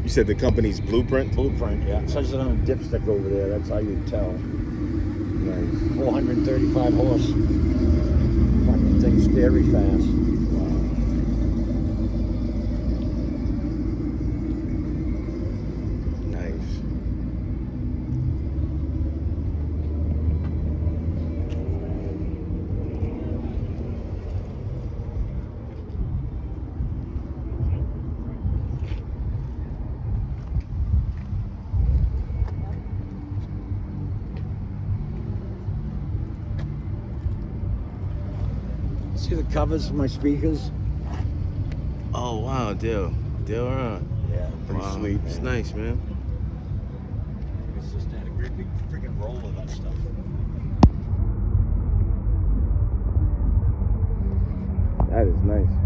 You said the company's Blueprint? Blueprint, yeah. It says it on a dipstick over there. That's how you tell. Nice. 435 horse. Fucking thing's very fast. Nice. See the covers for my speakers? Oh wow, Dale around. Yeah, pretty sweet, man. It's nice, man. It's just had a great big freaking roll of that stuff. That is nice.